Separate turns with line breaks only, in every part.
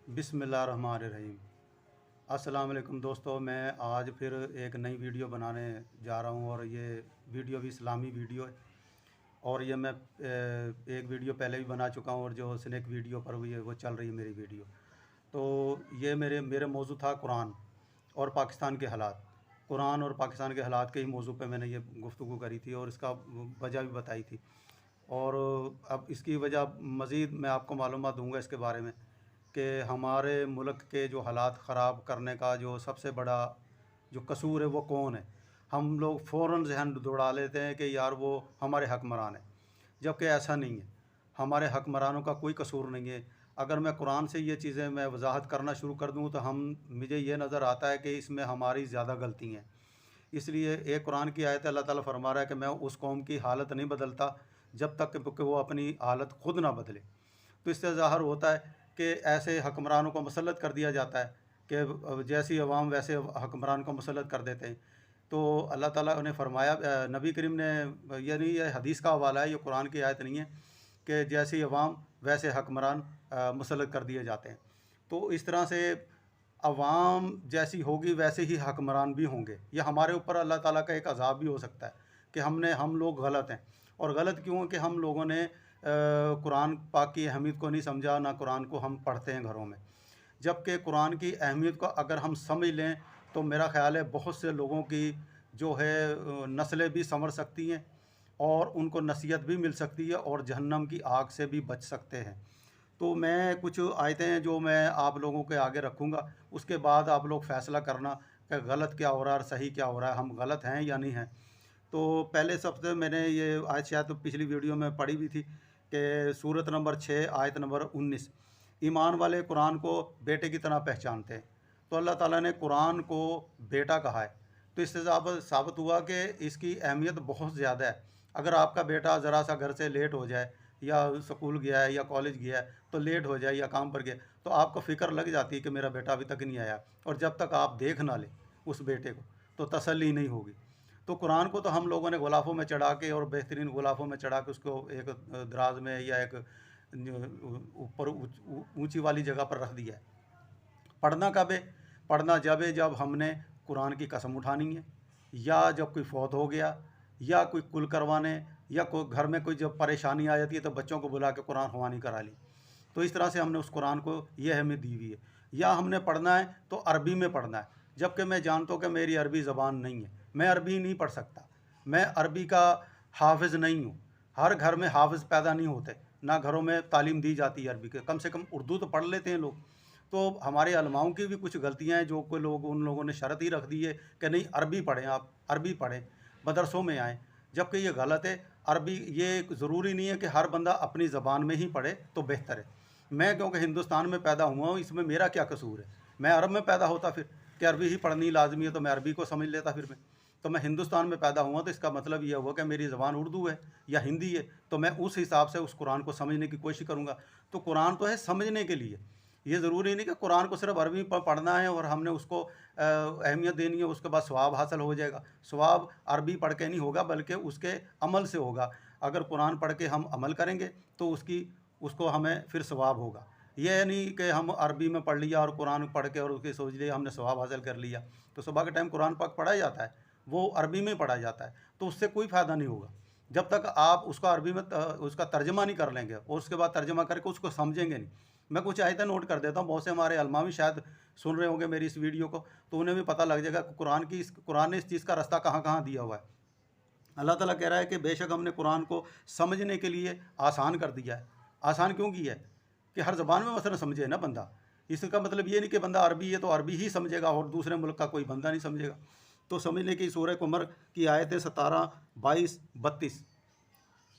बिस्मिल्लाहिर्रहमानिर्रहीम। अस्सलाम वालेकुम दोस्तों, मैं आज फिर एक नई वीडियो बनाने जा रहा हूँ और ये वीडियो भी इस्लामी वीडियो है। और ये मैं एक वीडियो पहले भी बना चुका हूँ और जो स्नैक वीडियो पर हुई है वो चल रही है मेरी वीडियो। तो ये मेरे मेरे मौजू था कुरान और पाकिस्तान के हालात। कुरान और पाकिस्तान के हालात के ही मौजू पे मैंने ये गुफ्तगू करी थी और इसका वजह भी बताई थी। और अब इसकी वजह मज़ीद मैं आपको मालूमात दूँगा इसके बारे में कि हमारे मुल्क के जो हालात ख़राब करने का जो सबसे बड़ा जो कसूर है वो कौन है। हम लोग फ़ौरन ज़हन दौड़ा लेते हैं कि यार वो हमारे हकमरान है, जबकि ऐसा नहीं है। हमारे हकमरानों का कोई कसूर नहीं है। अगर मैं कुरान से ये चीज़ें मैं वजाहत करना शुरू कर दूँ तो मुझे ये नज़र आता है कि इसमें हमारी ज़्यादा गलती हैं। इसलिए एक कुरान की आयत अल्लाह ताला फरमा रहा है कि मैं उस कौम की हालत नहीं बदलता जब तक कि वो अपनी हालत खुद ना बदले। तो इससे ज़ाहिर होता है कि ऐसे हकमरानों को मुसल्लत कर दिया जाता है कि जैसी अवाम वैसे हकमरान को मुसल्लत कर देते हैं। तो अल्लाह ताला ने फरमाया, नबी करीम ने, यानी ये हदीस का हवाला है, ये कुरान की आयत नहीं है, कि जैसी अवाम वैसे हकमरान मुसल्लत कर दिए जाते हैं। तो इस तरह से अवाम जैसी होगी वैसे ही हकमरान भी होंगे। ये हमारे ऊपर अल्लाह ताला का एक अज़ाब भी हो सकता है कि हम लोग गलत हैं। और गलत क्यों कि हम लोगों ने कुरान पाक की अहमियत को नहीं समझा, ना कुरान को हम पढ़ते हैं घरों में। जबकि कुरान की अहमियत को अगर हम समझ लें तो मेरा ख़्याल है बहुत से लोगों की जो है नस्लें भी संवर सकती हैं और उनको नसीहत भी मिल सकती है और जहन्नम की आग से भी बच सकते हैं। तो मैं कुछ आयतें हैं जो मैं आप लोगों के आगे रखूँगा, उसके बाद आप लोग फ़ैसला करना कि गलत क्या हो रहा है और सही क्या हो रहा है, हम गलत हैं या नहीं हैं। तो पहले सबसे मैंने ये आयत शायद तो पिछली वीडियो में पढ़ी भी थी कि सूरत नंबर 6 आयत नंबर 19, ईमान वाले कुरान को बेटे की तरह पहचानते हैं। तो अल्लाह ताला ने कुरान को बेटा कहा है। तो इससे साबित हुआ कि इसकी अहमियत बहुत ज़्यादा है। अगर आपका बेटा ज़रा सा घर से लेट हो जाए या स्कूल गया है या कॉलेज गया है तो लेट हो जाए या काम पर गया, तो आपको फ़िक्र लग जाती है कि मेरा बेटा अभी तक नहीं आया। और जब तक आप देख ना लें उस बेटे को तो तसल्ली नहीं होगी। तो कुरान को तो हम लोगों ने गुलाफ़ों में चढ़ा के और बेहतरीन गुलाफ़ों में चढ़ा के उसको एक दराज में या एक ऊपर ऊंची वाली जगह पर रख दिया है। पढ़ना कब है? पढ़ना जब है जब हमने कुरान की कसम उठानी है, या जब कोई फौत हो गया, या कोई कुल करवाने, या कोई घर में कोई जब परेशानी आ जाती है तो बच्चों को बुला के कुरान ख़वानी करा ली। तो इस तरह से हमने उस कुरान को ये अहमियत दी हुई है। या हमने पढ़ना है तो अरबी में पढ़ना है, जबकि मैं जानता हूँ कि मेरी अरबी ज़बान नहीं है, मैं अरबी नहीं पढ़ सकता, मैं अरबी का हाफिज़ नहीं हूँ। हर घर में हाफिज़ पैदा नहीं होते, ना घरों में तालीम दी जाती है अरबी के। कम से कम उर्दू तो पढ़ लेते हैं लोग। तो हमारे अलमाओं की भी कुछ गलतियाँ हैं, जो कोई लोग उन लोगों ने शर्त ही रख दी है कि नहीं अरबी पढ़ें, आप अरबी पढ़ें, मदरसों में आएँ, जबकि ये गलत है। अरबी ये ज़रूरी नहीं है कि हर बंदा अपनी ज़बान में ही पढ़े तो बेहतर है। मैं क्योंकि हिंदुस्तान में पैदा हुआ हूँ, इसमें मेरा क्या कसूर है? मैं अरब में पैदा होता फिर कि अरबी ही पढ़नी लाजमी है तो मैं अरबी को समझ लेता फिर मैं। तो मैं हिंदुस्तान में पैदा हुआ तो इसका मतलब ये हुआ कि मेरी ज़बान उर्दू है या हिंदी है, तो मैं उस हिसाब से उस कुरान को समझने की कोशिश करूँगा। तो कुरान तो है समझने के लिए, ये ज़रूरी नहीं कि कुरान को सिर्फ अरबी पढ़ना है और हमने उसको अहमियत देनी है, उसके बाद सवाब हासिल हो जाएगा। सवाब अरबी पढ़ के नहीं होगा बल्कि उसके अमल से होगा। अगर कुरान पढ़ के हम अमल करेंगे तो उसको हमें फिर सवाब होगा। ये नहीं कि हम अरबी में पढ़ लिया और कुरान पढ़ के और उसकी सोच लिया हमने सवाब हासिल कर लिया। तो सुबह के टाइम कुरान पाक पढ़ा जाता है, वो अरबी में पढ़ा जाता है, तो उससे कोई फ़ायदा नहीं होगा जब तक आप उसका अरबी में उसका तर्जमा नहीं कर लेंगे और उसके बाद तर्जमा करके उसको समझेंगे नहीं। मैं कुछ आयतें नोट कर देता हूँ, बहुत से हमारे अलमा भी शायद सुन रहे होंगे मेरी इस वीडियो को, तो उन्हें भी पता लग जाएगा कुरान ने इस चीज़ का रास्ता कहाँ कहाँ दिया हुआ है। अल्लाह ताला कह रहा है कि बेशक हमने कुरान को समझने के लिए आसान कर दिया है। आसान क्यों किया है? कि हर ज़बान में मसलन समझे ना बंदा। इसका मतलब ये नहीं कि बंदा अरबी है तो अरबी ही समझेगा और दूसरे मुल्क का कोई बंदा नहीं समझेगा। तो समझने की सूरह कुमर की आयतें 17, 22, 32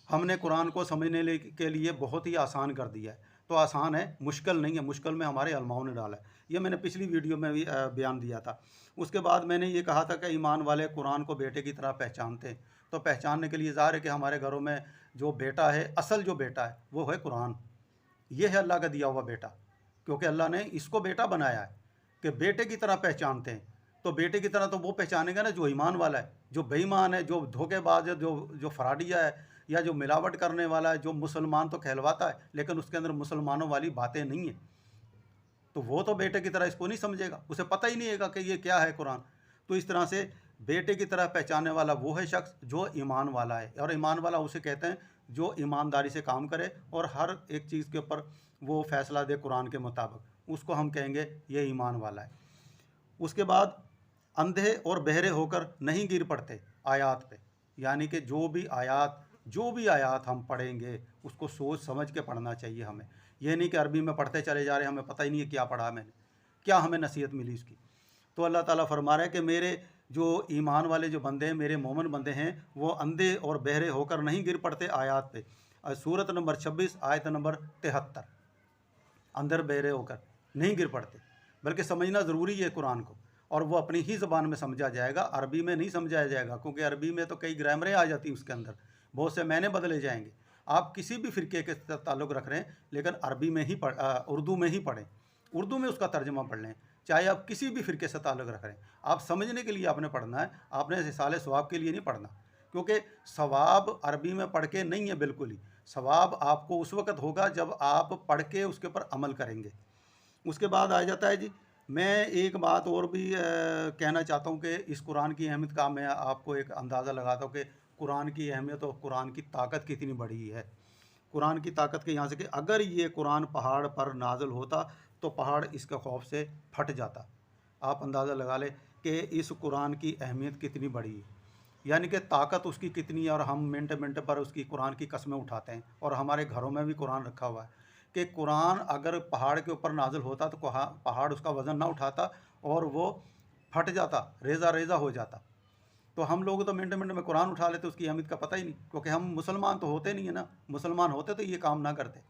हमने कुरान को समझने के लिए बहुत ही आसान कर दिया है। तो आसान है, मुश्किल नहीं है। मुश्किल में हमारे उलमाओं ने डाला है। ये मैंने पिछली वीडियो में भी बयान दिया था। उसके बाद मैंने ये कहा था कि ईमान वाले कुरान को बेटे की तरह पहचानते हैं। तो पहचानने के लिए ज़ाहिर है कि हमारे घरों में जो बेटा है, असल जो बेटा है वो है कुरान। ये है अल्लाह का दिया हुआ बेटा, क्योंकि अल्लाह ने इसको बेटा बनाया है कि बेटे की तरह पहचानते हैं। तो बेटे की तरह तो वो पहचानेगा ना जो ईमान वाला है। जो बेईमान है, जो धोखेबाज है, जो जो फराडिया है, या जो मिलावट करने वाला है, जो मुसलमान तो कहलवाता है लेकिन उसके अंदर मुसलमानों वाली बातें नहीं हैं, तो वो तो बेटे की तरह इसको नहीं समझेगा, उसे पता ही नहीं है कि ये क्या है कुरान। तो इस तरह से बेटे की तरह पहचानने वाला वो है शख्स जो ईमान वाला है, और ईमान वाला उसे कहते हैं जो ईमानदारी से काम करे और हर एक चीज़ के ऊपर वो फैसला दे कुरान के मुताबिक, उसको हम कहेंगे ये ईमान वाला है। उसके बाद अंधे और बहरे होकर नहीं गिर पड़ते आयात पे, यानी कि जो भी आयात हम पढ़ेंगे उसको सोच समझ के पढ़ना चाहिए हमें। यह नहीं कि अरबी में पढ़ते चले जा रहे हैं, हमें पता ही नहीं है क्या पढ़ा मैंने, क्या हमें नसीहत मिली इसकी। तो अल्लाह ताला फरमा रहा है कि मेरे जो ईमान वाले जो बंदे हैं, मेरे मोमिन बंदे हैं, वो अंधे और बहरे होकर नहीं गिर पड़ते आयात पे। सूरत नंबर 26 आयत नंबर 73, अंदर बहरे होकर नहीं गिर पड़ते, बल्कि समझना ज़रूरी है कुरान को, और वो अपनी ही ज़बान में समझा जाएगा, अरबी में नहीं समझाया जाएगा, क्योंकि अरबी में तो कई ग्रामरें आ जाती हैं उसके अंदर, बहुत से मैंने बदले जाएंगे। आप किसी भी फ़िरके के साथ ताल्लुक़ रख रहे हैं, लेकिन अरबी में ही उर्दू में ही पढ़ें, उर्दू में उसका तर्जुमा पढ़ लें। चाहे आप किसी भी फ़िरके से ताल्लुक़ रख रहे हैं, आप समझने के लिए आपने पढ़ना है, आपने इसाले सवाब के लिए नहीं पढ़ना, क्योंकि सवाब अरबी में पढ़ के नहीं है बिल्कुल ही। सवाब आपको उस वक़्त होगा जब आप पढ़ के उसके ऊपर अमल करेंगे। उसके बाद आ जाता है जी, मैं एक बात और भी कहना चाहता हूँ कि इस कुरान की अहमियत का मैं आपको एक अंदाज़ा लगाता हूँ कि कुरान की अहमियत और कुरान की ताकत कितनी बड़ी है। कुरान की ताकत के यहाँ से कि अगर ये कुरान पहाड़ पर नाज़िल होता तो पहाड़ इसके खौफ से फट जाता। आप अंदाज़ा लगा लें कि इस कुरान की अहमियत कितनी बड़ी है, यानी कि ताकत उसकी कितनी है। और हम मिनट मिनट पर उसकी कुरान की कस्में उठाते हैं, और हमारे घरों में भी कुरान रखा हुआ है कि कुरान अगर पहाड़ के ऊपर नाजिल होता तो पहाड़ उसका वज़न ना उठाता और वो फट जाता, रेज़ा रेज़ा हो जाता। तो हम लोग तो मिनट मिनट में कुरान उठा लेते, उसकी अहमियत का पता ही नहीं, क्योंकि हम मुसलमान तो होते नहीं है ना। मुसलमान होते तो ये काम ना करते।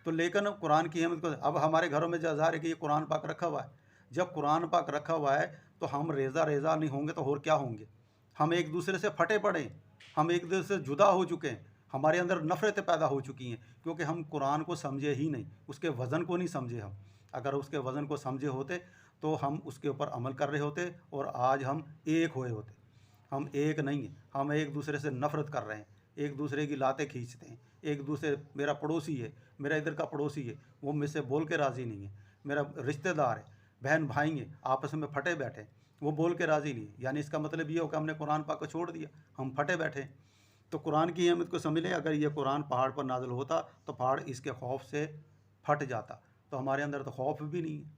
तो लेकिन कुरान की अहमियत को अब हमारे घरों में ज़ाहिर है कि ये कुरान पाक रखा हुआ है। जब कुरान पाक रखा हुआ है तो हम रेज़ा रेज़ा नहीं होंगे तो और क्या होंगे। हम एक दूसरे से फटे पड़े, हम एक दूसरे से जुदा हो चुके हैं, हमारे अंदर नफ़रतें पैदा हो चुकी हैं, क्योंकि हम कुरान को समझे ही नहीं, उसके वज़न को नहीं समझे हम। अगर उसके वज़न को समझे होते तो हम उसके ऊपर अमल कर रहे होते और आज हम एक हुए होते। हम एक नहीं हैं, हम एक दूसरे से नफ़रत कर रहे हैं, एक दूसरे की लातें खींचते हैं। एक दूसरे, मेरा पड़ोसी है, मेरा इधर का पड़ोसी है, वो मुझसे बोल के राज़ी नहीं है। मेरा रिश्तेदार है, बहन भाई हैं, आपस में फटे बैठे, वो बोल के राज़ी नहीं है। यानी इसका मतलब ये हो कि हमने कुरान पाक को छोड़ दिया, हम फटे बैठे। तो कुरान की अहमियत को समझ लें, अगर ये कुरान पहाड़ पर नाज़िल होता तो पहाड़ इसके खौफ से फट जाता। तो हमारे अंदर तो खौफ भी नहीं है,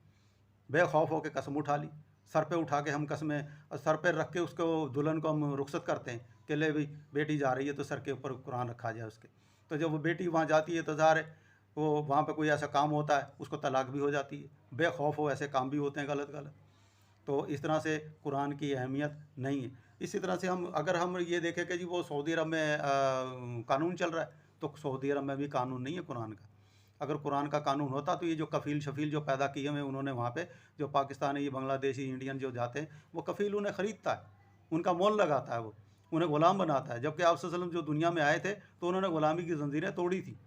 बेखौफ होकर कसम उठा ली, सर पे उठा के हम कसमें सर पे रख के उसको दुल्हन को हम रुखसत करते हैं कि ले भाई बेटी जा रही है तो सर के ऊपर कुरान रखा जाए उसके। तो जब वो बेटी वहाँ जाती है तो ज़ाहिर है वो वहाँ पे कोई ऐसा काम होता है, उसको तलाक भी हो जाती है। बेखौफ हो ऐसे काम भी होते हैं गलत गलत। तो इस तरह से कुरान की अहमियत नहीं है। इसी तरह से अगर हम ये देखें कि जी वो सऊदी अरब में कानून चल रहा है, तो सऊदी अरब में भी कानून नहीं है कुरान का। अगर कुरान का कानून होता तो ये जो कफ़ील शफ़ील जो पैदा किए हुए उन्होंने वहाँ पे, जो पाकिस्तानी, बांग्लादेशी, इंडियन जो जाते हैं, वो कफ़ील उन्हें ख़रीदता है, उनका मोल लगाता है, वो उन्हें ग़ुलाम बनाता है। जबकि आप सल्लल्लाहु अलैहि वसल्लम जो दुनिया में आए थे तो उन्होंने ग़ुलामी की ज़ंजीरें तोड़ी थी,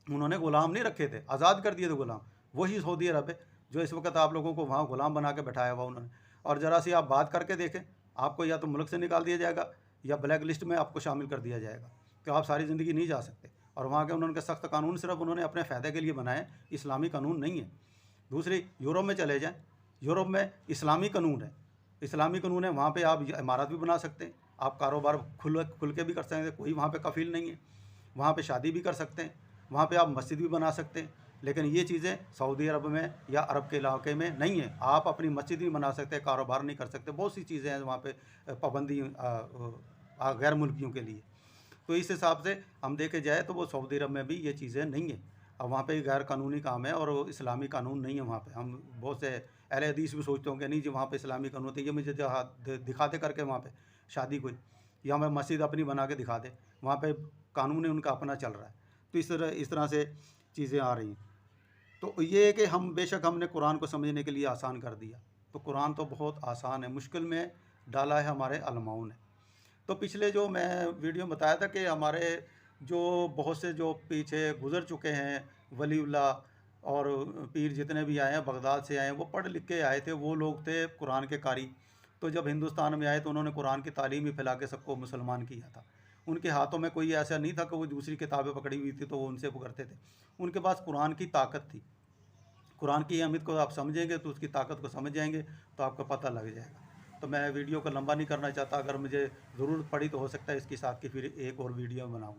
उन्होंने ग़ुलाम नहीं रखे थे, आज़ाद कर दिए थे ग़ुलाम। वही सऊदी अरब है जो इस वक्त आप लोगों को वहाँ ग़ुलाम बना के बैठाया हुआ उन्होंने। और ज़रा सी आप बात करके देखें, आपको या तो मुल्क से निकाल दिया जाएगा या ब्लैक लिस्ट में आपको शामिल कर दिया जाएगा, तो आप सारी ज़िंदगी नहीं जा सकते। और वहाँ के उन्होंने सख्त कानून सिर्फ उन्होंने अपने फ़ायदे के लिए बनाए, इस्लामी कानून नहीं है। दूसरी, यूरोप में चले जाएँ, यूरोप में इस्लामी कानून है, इस्लामी कानून है, वहाँ पे आप इमारत भी बना सकते हैं, आप कारोबार खुल के भी कर सकते हैं, कोई वहाँ पे कफ़ील नहीं है। वहाँ पे शादी भी कर सकते हैं, वहाँ पे आप मस्जिद भी बना सकते हैं। लेकिन ये चीज़ें सऊदी अरब में या अरब के इलाके में नहीं है। आप अपनी मस्जिद नहीं बना सकते, कारोबार नहीं कर सकते, बहुत सी चीज़ें हैं वहाँ पे पाबंदी गैर मुल्कियों के लिए। तो इस हिसाब से हम देखे जाए तो वो सऊदी अरब में भी ये चीज़ें नहीं हैं। अब वहाँ पे गैर कानूनी काम है और इस्लामी कानून नहीं है वहाँ पे। हम बहुत से अहले हदीस भी सोचते होंगे नहीं जी वहाँ पे इस्लामी कानून होते, ये मुझे दिखा दे करके वहाँ पे शादी कोई, या मैं मस्जिद अपनी बना के दिखा दे, वहाँ पे कानून उनका अपना चल रहा है। तो इस तरह से चीज़ें आ रही हैं। तो ये है कि हम बेशक हमने कुरान को समझने के लिए आसान कर दिया, तो कुरान तो बहुत आसान है, मुश्किल में डाला है हमारे उलमाओं ने। तो पिछले जो मैं वीडियो में बताया था कि हमारे जो बहुत से जो पीछे गुज़र चुके हैं वलीउल्लाह और पीर जितने भी आए हैं, बगदाद से आए हैं, वो पढ़ लिख के आए थे, वो लोग थे कुरान के कारी। तो जब हिंदुस्तान में आए तो उन्होंने कुरान की तालीम ही फैला के सबको मुसलमान किया था। उनके हाथों में कोई ऐसा नहीं था कि वो दूसरी किताबें पकड़ी हुई थी तो वो उनसे वो करते थे। उनके पास कुरान की ताकत थी, कुरान की अहमियत को आप समझेंगे तो उसकी ताकत को समझ जाएंगे, तो आपको पता लग जाएगा। तो मैं वीडियो को लंबा नहीं करना चाहता, अगर मुझे ज़रूरत पड़ी तो हो सकता है इसके साथ की फिर एक और वीडियो बनाऊँ।